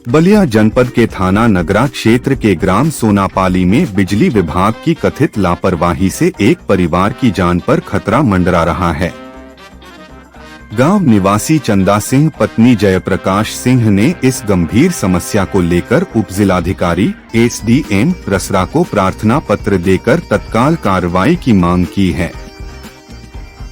बलिया जनपद के थाना नगरा क्षेत्र के ग्राम सोनापाली में बिजली विभाग की कथित लापरवाही से एक परिवार की जान पर खतरा मंडरा रहा है। गांव निवासी चंदा सिंह पत्नी जयप्रकाश सिंह ने इस गंभीर समस्या को लेकर उपजिलाधिकारी एसडीएम रसरा को प्रार्थना पत्र देकर तत्काल कार्रवाई की मांग की है।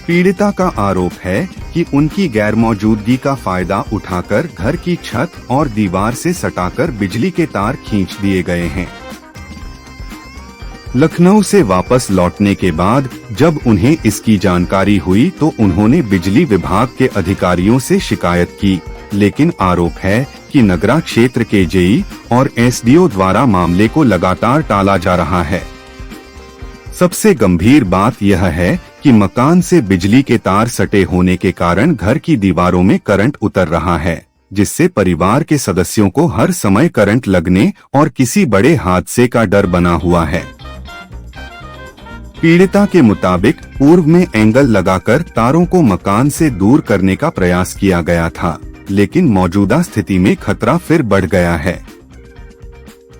पीड़िता का आरोप है कि उनकी गैरमौजूदगी का फायदा उठाकर घर की छत और दीवार से सटाकर बिजली के तार खींच दिए गए हैं। लखनऊ से वापस लौटने के बाद जब उन्हें इसकी जानकारी हुई तो उन्होंने बिजली विभाग के अधिकारियों से शिकायत की, लेकिन आरोप है कि नगरा क्षेत्र के जेई और एसडीओ द्वारा मामले को लगातार टाला जा रहा है। सबसे गंभीर बात यह है कि मकान से बिजली के तार सटे होने के कारण घर की दीवारों में करंट उतर रहा है, जिससे परिवार के सदस्यों को हर समय करंट लगने और किसी बड़े हादसे का डर बना हुआ है। पीड़िता के मुताबिक पूर्व में एंगल लगाकर तारों को मकान से दूर करने का प्रयास किया गया था, लेकिन मौजूदा स्थिति में खतरा फिर बढ़ गया है।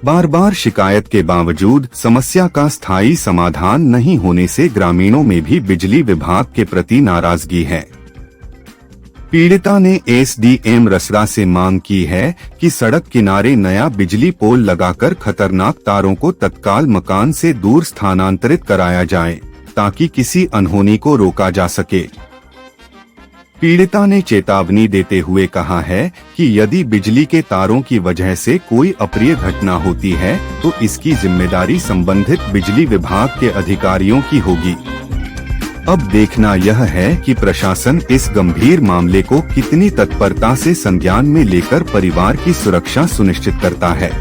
बार बार शिकायत के बावजूद समस्या का स्थायी समाधान नहीं होने से ग्रामीणों में भी बिजली विभाग के प्रति नाराजगी है। पीड़िता ने एसडीएम रसरा से मांग की है कि सड़क किनारे नया बिजली पोल लगाकर खतरनाक तारों को तत्काल मकान से दूर स्थानांतरित कराया जाए, ताकि किसी अनहोनी को रोका जा सके। पीड़िता ने चेतावनी देते हुए कहा है कि यदि बिजली के तारों की वजह से कोई अप्रिय घटना होती है तो इसकी जिम्मेदारी संबंधित बिजली विभाग के अधिकारियों की होगी। अब देखना यह है कि प्रशासन इस गंभीर मामले को कितनी तत्परता से संज्ञान में लेकर परिवार की सुरक्षा सुनिश्चित करता है।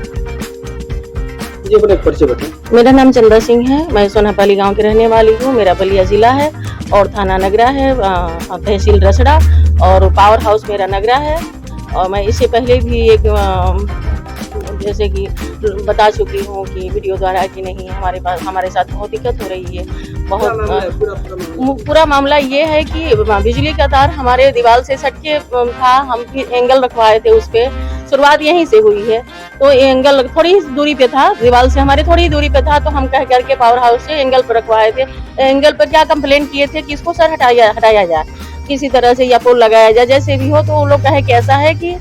मेरा नाम चंदा सिंह है। मैं सोनापाली गांव की रहने वाली हूँ। मेरा बलिया जिला है और थाना नगरा है, तहसील रसड़ा और पावर हाउस मेरा नगरा है। और मैं इससे पहले भी एक जैसे कि बता चुकी हूँ कि वीडियो द्वारा कि नहीं हमारे साथ बहुत दिक्कत हो रही है। बहुत पूरा मामला ये है कि बिजली का तार हमारे दीवार से सटके था, हम फिर एंगल रखवाए थे, उस पे शुरुआत यहीं से हुई है। तो एंगल थोड़ी दूरी पे था, दीवार से हमारे थोड़ी दूरी पे था, तो हम कह करके पावर हाउस से एंगल पर रखवाए थे। एंगल पर क्या कंप्लेन किए थे कि इसको सर हटाया जाए किसी तरह से, या पोल लगाया जाए, जैसे भी हो। तो वो लोग कहे कि ऐसा है कि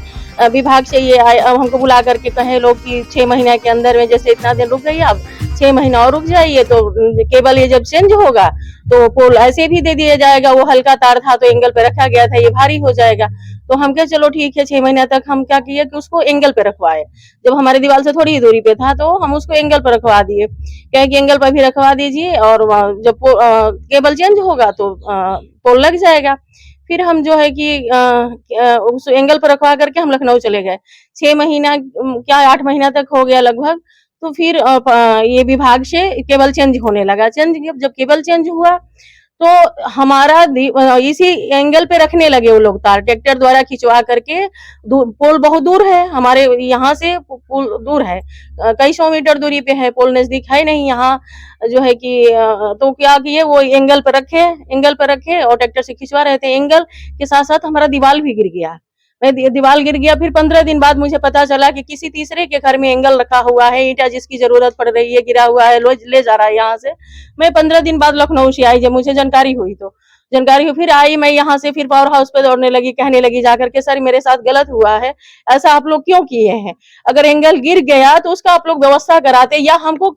विभाग से ये हमको बुला करके कहे लोग कि 6 महीने के अंदर में, जैसे इतना दिन रुक गई, अब 6 महीना और रुक जाइए तो केबल ये जब चेंज होगा तो पोल ऐसे भी दे दिया जाएगा। वो हल्का तार था तो एंगल पे रखा गया था, ये भारी हो जाएगा। तो हम कहे चलो ठीक है, 6 महीने तक हम क्या किए कि उसको एंगल पे रखवाए। जब हमारे दीवार से थोड़ी दूरी पे था तो हम उसको एंगल पर रखवा दिए, कहे कि एंगल पर भी रखवा दीजिए और जब केबल चेंज होगा तो पोल लग जाएगा। फिर हम जो है कि उस एंगल पर रखवा करके हम लखनऊ चले गए। 6 महीना क्या 8 महीना तक हो गया लगभग। तो फिर ये विभाग से केबल चेंज होने लगा। जब केबल चेंज हुआ तो हमारा इसी एंगल पे रखने लगे वो लोग तार, ट्रैक्टर द्वारा खिंचवा करके। पोल बहुत दूर है, हमारे यहाँ से पोल दूर है, कई 100 मीटर दूरी पे है, पोल नजदीक है नहीं यहाँ जो है कि। तो क्या किए, वो एंगल पे रखे और ट्रैक्टर से खिंचवा रहे थे। एंगल के साथ साथ हमारा दीवार भी गिर गया। दीवार गिर गया। फिर 15 दिन बाद मुझे पता चला कि किसी तीसरे के घर में एंगल रखा हुआ है, ईंटा जिसकी जरूरत पड़ रही है, गिरा हुआ है, ले जा रहा है यहाँ से। मैं 15 दिन बाद लखनऊ से आई, जब मुझे जानकारी हुई फिर आई मैं यहाँ से, फिर पावर हाउस पे दौड़ने लगी, कहने लगी जाकर के सर मेरे साथ गलत हुआ है, ऐसा आप लोग क्यों किए हैं? अगर एंगल गिर गया तो उसका आप लोग व्यवस्था कराते या हमको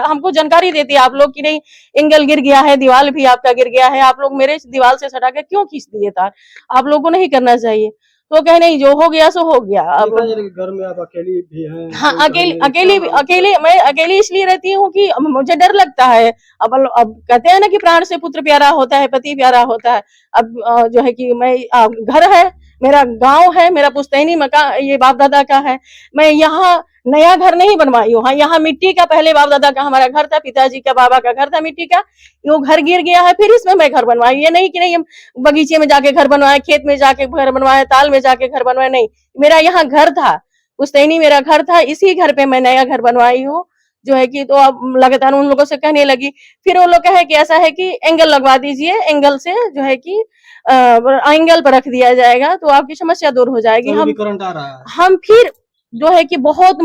हमको जानकारी देते आप लोग कि नहीं एंगल गिर गया है, दीवार भी आपका गिर गया है, आप लोग मेरे दीवार से सटा के क्यों खींच दिए तार? आप लोग को नहीं करना चाहिए। तो कहे नहीं, जो हो गया सो हो गया। अब घर में आप अकेली भी हैं? हाँ, अकेली मैं अकेली इसलिए रहती हूँ कि मुझे डर लगता है। अब कहते हैं ना कि प्राण से पुत्र प्यारा होता है, पति प्यारा होता है। अब जो है कि मैं घर है, मेरा गांव है, मेरा पुश्तैनी मकान ये बाप दादा का है। मैं यहाँ नया घर नहीं बनवाई हूँ। हाँ, यहाँ मिट्टी का पहले बाप दादा का हमारा घर था, पिताजी का बाबा का घर था मिट्टी का, वो घर गिर गया है, फिर इसमें मैं घर बनवाई। ये नहीं कि नहीं हम बगीचे में जाके घर बनवाए, खेत में जाके घर बनवाए, ताल में जाके घर बनवाए, नहीं। मेरा यहाँ घर था, पुश्तैनी मेरा घर था, इसी घर पे मैं नया घर बनवाई हूँ। जो है कि तो अब लगातार उन लोगों से कहने लगी। फिर वो लोग कहे कि ऐसा है कि एंगल लगवा दीजिए, एंगल से जो है कि एंगल पर रख दिया जाएगा तो आपकी समस्या दूर हो जाएगी। तो अभी करंट आ रहा है। हम फिर जो है कि बहुत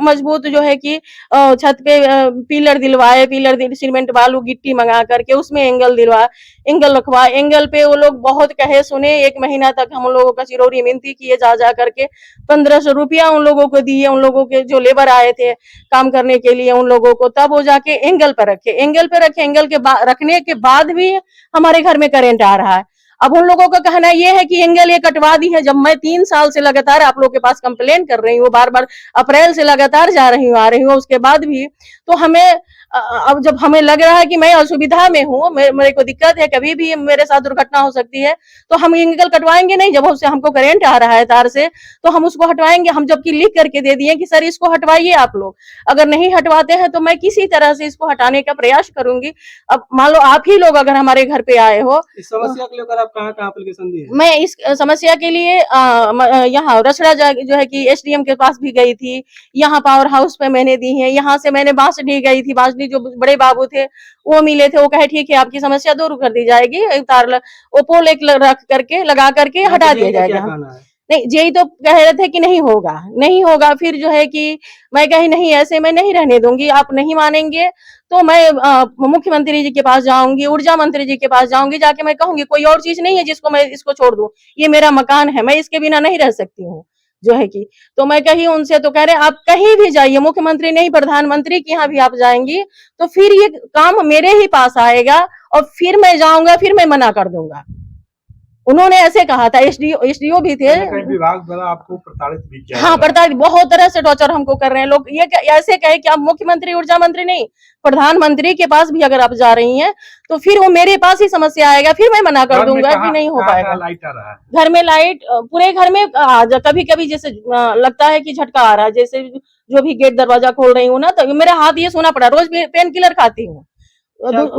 मजबूत जो है कि छत पे पिलर दिलवाए, सीमेंट बालू गिट्टी मंगा करके उसमें एंगल एंगल रखवाए। एंगल पे वो लोग बहुत कहे सुने, 1 महीना तक हम लोगों का चिरौरी मिनती किए जा करके 1500 रुपया उन लोगों को दिए, उन लोगों के जो लेबर आए थे काम करने के लिए उन लोगों को, तब वो जाके एंगल पर रखे। एंगल के रखने के बाद भी हमारे घर में करंट आ रहा है। अब उन लोगों का कहना ये है कि एंगल ये कटवा दी है। जब मैं 3 साल से लगातार आप लोग के पास कंप्लेन कर रही हूँ, बार-बार अप्रैल से लगातार जा रही हूँ, आ रही हूँ, उसके बाद भी तो हमें अब जब हमें लग रहा है कि मैं असुविधा में हूँ, मेरे को दिक्कत है, कभी भी मेरे साथ दुर्घटना हो सकती है, तो हम एंगल कटवाएंगे नहीं। जब उससे हमको करंट आ रहा है तार से, तो हम उसको हटवाएंगे। हम जबकि लिख करके दे दिए कि सर इसको हटवाइए आप लोग। अगर नहीं हटवाते हैं तो मैं किसी तरह से इसको हटाने का प्रयास करूंगी। अब मान लो आप ही लोग अगर हमारे घर पे आए हो, इस समस्या को लेकर आप कहाँ एप्लीकेशन दिए? मैं इस समस्या के लिए यहाँ रसड़ा जो है कि एसडीएम के पास भी गई थी, यहाँ पावर हाउस पे मैंने दी है, यहाँ से मैंने बांसडी गई थी, बांसडी जो बड़े बाबू थे वो मिले थे, वो कहे ठीक है आपकी समस्या दूर कर दी जाएगी, तार वो पोल एक रख करके लगा करके हटा दिया जाएगा। नहीं, यही तो कह रहे थे कि नहीं होगा। फिर जो है कि मैं कही नहीं, ऐसे मैं नहीं रहने दूंगी। आप नहीं मानेंगे तो मैं मुख्यमंत्री जी के पास जाऊंगी, ऊर्जा मंत्री जी के पास जाऊंगी, जाके मैं कहूंगी कोई और चीज नहीं है जिसको मैं इसको छोड़ दूं, ये मेरा मकान है, मैं इसके बिना नहीं रह सकती हूँ जो है कि। तो मैं कही उनसे, तो कह रहे आप कहीं भी जाइए, मुख्यमंत्री नहीं प्रधानमंत्री के यहाँ भी आप जाएंगी तो फिर ये काम मेरे ही पास आएगा और फिर मैं जाऊंगा, फिर मैं मना कर दूंगा। उन्होंने ऐसे कहा था। एसडीओ भी थे। विभाग द्वारा आपको प्रताड़ित भी किया? हाँ, प्रताड़ित बहुत तरह से टॉर्चर हमको कर रहे हैं लोग। ये ऐसे कहे कि आप मुख्यमंत्री ऊर्जा मंत्री नहीं, प्रधानमंत्री के पास भी अगर आप जा रही हैं तो फिर वो मेरे पास ही समस्या आएगा, फिर मैं मना कर दूंगा कि नहीं हो पाएगा। लाइट आ रहा है घर में, लाइट पूरे घर में कभी कभी जैसे लगता है कि झटका आ रहा है, जैसे जो भी गेट दरवाजा खोल रही हूँ ना, तो मेरा हाथ ये सोना पड़ा। रोज पेन किलर खाती हूँ। लाइट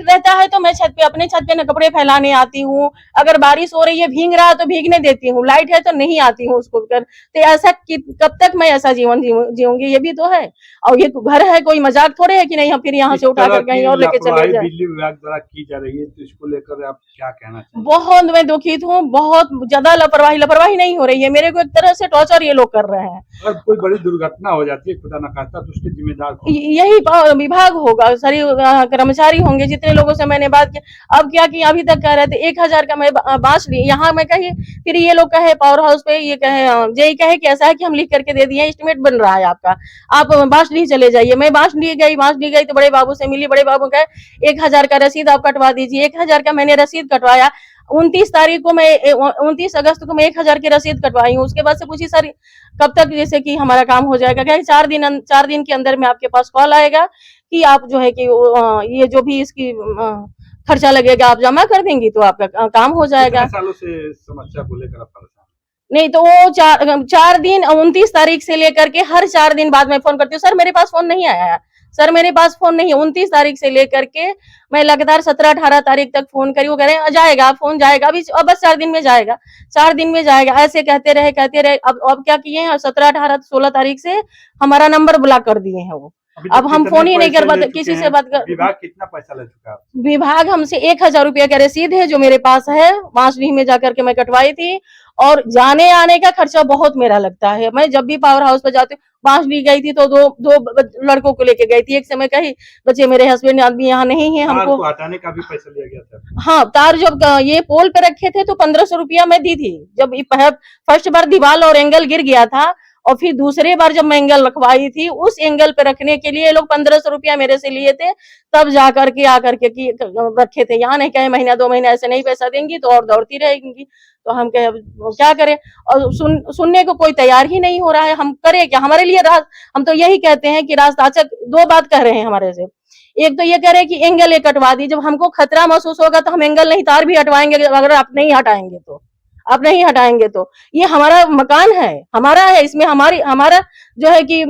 रहता है तो मैं अपने छत पे कपड़े फैलाने आती हूँ। अगर बारिश हो रही है, भीग रहा है तो भीगने देती हूँ। लाइट है तो नहीं आती हूँ उसको कर। तो ऐसा कब तक मैं ऐसा जीवन जीऊंगी? ये भी तो है। और ये घर है, कोई मजाक थोड़े है कि नहीं हम फिर यहाँ से उठा कर कहीं और लेके चले जाए। बिजली विभाग द्वारा की जा रही है, तो इसको लेकर आप क्या कहना चाहिए? बहुत मैं दुखित हूँ, बहुत ज्यादा लापरवाही नहीं हो रही है। मेरे को एक तरह से टॉर्चर ये लोग कर रहे हैं। और कोई बड़ी दुर्घटना हो जाती है, खुदा न खास्ता, तो उसके जिम्मेदार यही विभाग होगा, सारी कर्मचारी होंगे। जितने लोगों से मैंने बात की, अब क्या कि अभी तक कह रहे थे 1000 का मैं बांस ली। यहाँ मैं कही, फिर ये लोग कहे पावर हाउस पे, ये कहे जेई कहे कि ऐसा है कि हम लिख करके दे दिए, एस्टिमेट बन रहा है आपका, आप बांसडी चले जाइए। मैं बांसडी गई तो बड़े बाबू से मिली। बड़े बाबू कहे 1000 का रसीद आप कटवा दीजिए। 1000 का मैंने रसीद कटवाया। 29 अगस्त को मैं 1000 की रसीद कटवाई हूँ। उसके बाद से पूछी सर कब तक जैसे कि हमारा काम हो जाएगा? क्या 4 दिन के अंदर में आपके पास कॉल आएगा कि आप जो है कि ये जो भी इसकी खर्चा लगेगा आप जमा कर देंगी तो आपका काम हो जाएगा। सालों से समस्या को लेकर आप परेशान? नहीं तो वो 4 दिन 29 तारीख से लेकर के हर 4 दिन बाद में फोन करती हूँ, सर मेरे पास फोन नहीं आया है, सर मेरे पास फोन नहीं है। 29 तारीख से लेकर के मैं लगातार 17-18 तारीख तक फोन करी। वो कह रहे हैं जाएगा, फोन जाएगा, अभी बस 4 दिन में जाएगा, 4 दिन में जाएगा। ऐसे कहते रहे। अब क्या किए हैं, 17, 18, 16 तारीख से हमारा नंबर ब्लॉक कर दिए हैं वो। अब हम फोन ही नहीं कर पाते किसी से बात कर। विभाग कितना पैसा ले चुका है? विभाग हमसे 1000 रुपया का रसीद है जो मेरे पास है, बांसडी में जाकर के मैं कटवाई थी। और जाने आने का खर्चा बहुत मेरा लगता है। मैं जब भी पावर हाउस पर जाती हूँ, बांसडी गई थी तो दो लड़कों को लेके गई थी। एक समय कही बच्चे मेरे हस्बैंड आदमी यहाँ नहीं है, हमको हटाने का भी पैसा लिया गया था। हाँ, तार जब ये पोल पे रखे थे तो 1500 रुपया मैं दी थी। जब फर्स्ट बार दीवार और एंगल गिर गया था, और फिर दूसरे बार जब मैं एंगल रखवाई थी, उस एंगल पे रखने के लिए ये लोग 1500 रुपया मेरे से लिए थे। तब जाकर के आकर के रखे थे। यहाँ नहीं कहे महीना 2 महीना ऐसे नहीं पैसा देंगी तो और दौड़ती रहेंगी। तो हम कहे क्या करें, और सुनने को कोई तैयार ही नहीं हो रहा है। हम करें क्या? हमारे लिए हम तो यही कहते हैं कि राजशासक 2 बात कह रहे हैं हमारे से। एक तो ये कह रहे हैं कि एंगल ये कटवा दी। जब हमको खतरा महसूस होगा तो हम एंगल नहीं तार भी हटवाएंगे, अगर आप नहीं हटाएंगे तो। आप नहीं हटाएंगे तो ये हमारा मकान है, हमारा है, इसमें हमारा जो है कि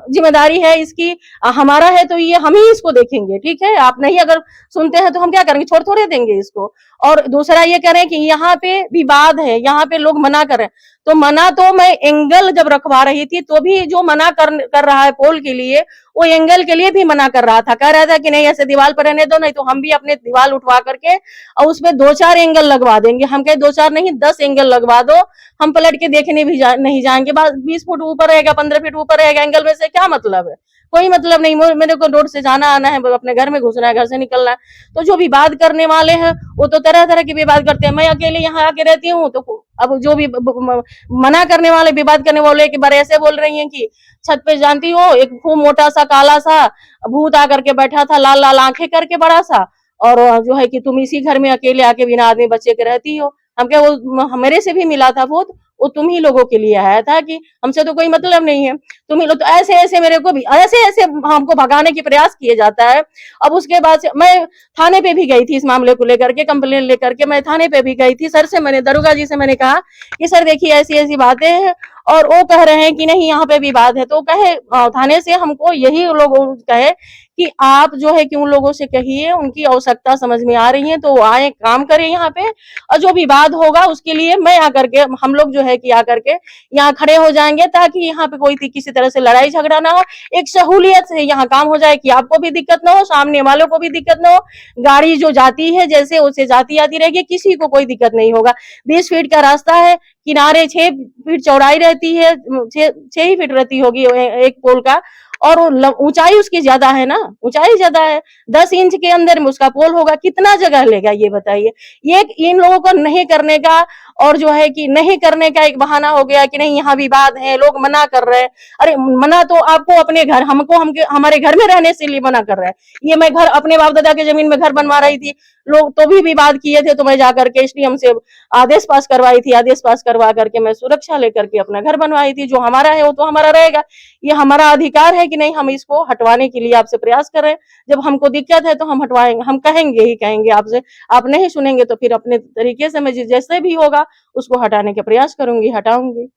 जिम्मेदारी है इसकी, हमारा है तो ये हम ही इसको देखेंगे, ठीक है। आप नहीं अगर सुनते हैं तो हम क्या करेंगे, छोड़ थोड़े देंगे इसको। और दूसरा ये कह रहे हैं कि यहाँ पे विवाद है, यहाँ पे लोग मना कर रहे हैं, तो मना तो मैं एंगल जब रखवा रही थी तो भी जो मना कर रहा है पोल के लिए, वो एंगल के लिए भी मना कर रहा था, कह रहा था कि नहीं ऐसे दीवार पर रहने दो, नहीं तो हम भी अपने दीवार उठवा करके और उसपे 2-4 एंगल लगवा देंगे। हम कहे 2-4 नहीं 10 एंगल लगवा दो, हम पलट के देखने भी नहीं जाएंगे। 20 फुट ऊपर रहेगा, 15 फीट ऊपर रहेगा एंगल में से क्या मतलब है, कोई मतलब नहीं। मेरे को रोड से जाना आना है, अपने घर में घुसना है, घर से निकलना है। तो जो विवाद करने वाले हैं वो तो तरह तरह के विवाद करते हैं। मैं अकेले यहाँ आके रहती हूँ, तो अब जो भी मना करने वाले विवाद करने वाले के बारे ऐसे बोल रही हैं कि छत पे जानती हो एक खूब मोटा सा काला सा भूत आकर के बैठा था, लाल लाल आंखें करके बड़ा सा, और जो है कि तुम इसी घर में अकेले आके बिना आदमी बच्चे के रहती हो। हम क्या, वो मेरे से भी मिला था भूत, वो तुम ही लोगों के लिए आया था, कि हमसे तो कोई मतलब नहीं है, तुम ही लोग। तो ऐसे ऐसे मेरे को भी ऐसे हमको भगाने की प्रयास किए जाता है। अब उसके बाद से मैं थाने पे भी गई थी, इस मामले को लेकर के कंप्लेन लेकर के मैं थाने पे भी गई थी। सर से मैंने, दरोगा जी से मैंने कहा कि सर देखिए ऐसी ऐसी बातें हैं, और वो कह रहे हैं कि नहीं यहाँ पे विवाद है। तो कहे थाने से हमको यही लोग कहे कि आप जो है कि उन लोगों से कहिए, उनकी आवश्यकता समझ में आ रही है तो आए काम करें यहाँ पे, और जो विवाद होगा उसके लिए मैं आकर के, हम लोग जो है कि आकर के यहाँ खड़े हो जाएंगे, ताकि यहाँ पे कोई किसी तरह से लड़ाई झगड़ा ना हो, एक सहूलियत से यहाँ काम हो जाए, कि आपको भी दिक्कत ना हो, सामने वालों को भी दिक्कत ना हो। गाड़ी जो जाती है जैसे उसे जाती आती रहेगी, किसी को कोई दिक्कत नहीं होगा। 20 फीट का रास्ता है, किनारे 6 फीट चौड़ाई रहती है, 6 ही फीट रहती होगी एक पोल का, और ऊंचाई उसकी ज्यादा है ना, ऊंचाई ज्यादा है। 10 इंच के अंदर में उसका पोल होगा, कितना जगह लेगा ये बताइए। ये इन लोगों को नहीं करने का, और जो है कि नहीं करने का एक बहाना हो गया कि नहीं यहाँ विवाद है, लोग मना कर रहे हैं। अरे मना तो आपको अपने घर, हमको हमारे घर में रहने से लिए मना कर रहे हैं। ये मैं घर अपने बाप दादा के जमीन में घर बनवा रही थी, लोग तो भी विवाद किए थे, तो मैं जाकर के एसडीएम से आदेश पास करवाई थी, आदेश पास करवा करके मैं सुरक्षा लेकर के अपना घर बनवाई थी। जो हमारा है वो तो हमारा रहेगा, ये हमारा अधिकार है कि नहीं, हम इसको हटवाने के लिए आपसे प्रयास कर रहे हैं। जब हमको दिक्कत है तो हम हटवाएंगे, हम कहेंगे ही कहेंगे आपसे। आप नहीं सुनेंगे तो फिर अपने तरीके से मैं जैसे भी होगा उसको हटाने के प्रयास करूंगी, हटाऊंगी।